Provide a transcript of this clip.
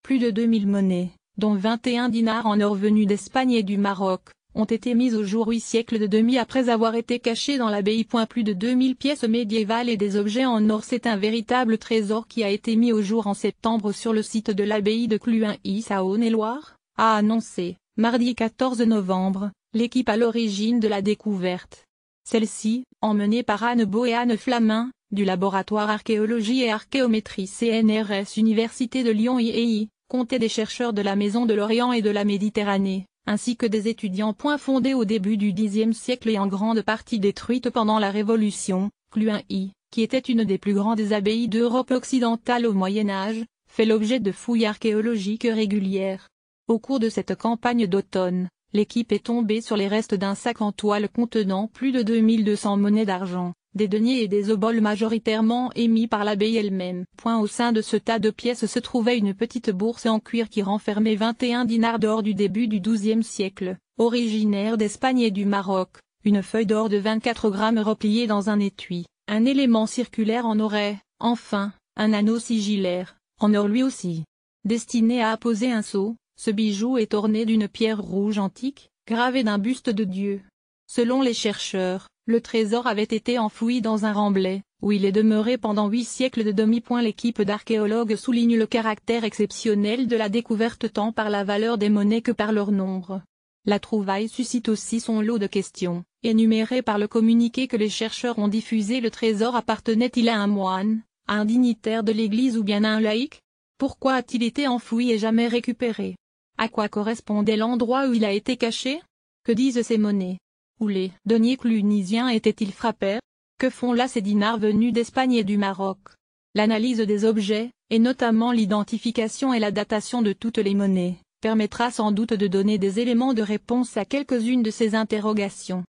plus de 2000 monnaies, dont 21 dinars en or venus d'Espagne et du Maroc, ont été mises au jour 8 siècles de demi après avoir été cachées dans l'abbaye. Plus de 2000 pièces médiévales et des objets en or. C'est un véritable trésor qui a été mis au jour en septembre sur le site de l'abbaye de Cluin-y Saône-et-Loire, a annoncé, mardi 14 novembre, l'équipe à l'origine de la découverte. Celle-ci, emmenée par Anne Beau et Anne Flamin, du laboratoire Archéologie et Archéométrie CNRS Université de Lyon IEI, comptait des chercheurs de la Maison de l'Orient et de la Méditerranée, ainsi que des étudiants. Fondée au début du Xe siècle et en grande partie détruite pendant la Révolution, Cluin-y, qui était une des plus grandes abbayes d'Europe occidentale au Moyen-Âge, fait l'objet de fouilles archéologiques régulières. Au cours de cette campagne d'automne, l'équipe est tombée sur les restes d'un sac en toile contenant plus de 2200 monnaies d'argent, des deniers et des oboles majoritairement émis par l'abbaye elle-même. Au sein de ce tas de pièces se trouvait une petite bourse en cuir qui renfermait 21 dinars d'or du début du XIIe siècle, originaire d'Espagne et du Maroc, une feuille d'or de 24 grammes repliée dans un étui, un élément circulaire en or et, enfin, un anneau sigillaire, en or lui aussi. Destiné à apposer un sceau, ce bijou est orné d'une pierre rouge antique, gravée d'un buste de Dieu. Selon les chercheurs, le trésor avait été enfoui dans un remblai, où il est demeuré pendant 8 siècles de demi. L'équipe d'archéologues souligne le caractère exceptionnel de la découverte tant par la valeur des monnaies que par leur nombre. La trouvaille suscite aussi son lot de questions, énumérées par le communiqué que les chercheurs ont diffusé. Le trésor appartenait-il à un moine, à un dignitaire de l'Église ou bien à un laïc? Pourquoi a-t-il été enfoui et jamais récupéré? À quoi correspondait l'endroit où il a été caché? Que disent ces monnaies? Où les deniers clunisiens étaient-ils frappés? Que font là ces dinars venus d'Espagne et du Maroc? L'analyse des objets, et notamment l'identification et la datation de toutes les monnaies, permettra sans doute de donner des éléments de réponse à quelques-unes de ces interrogations.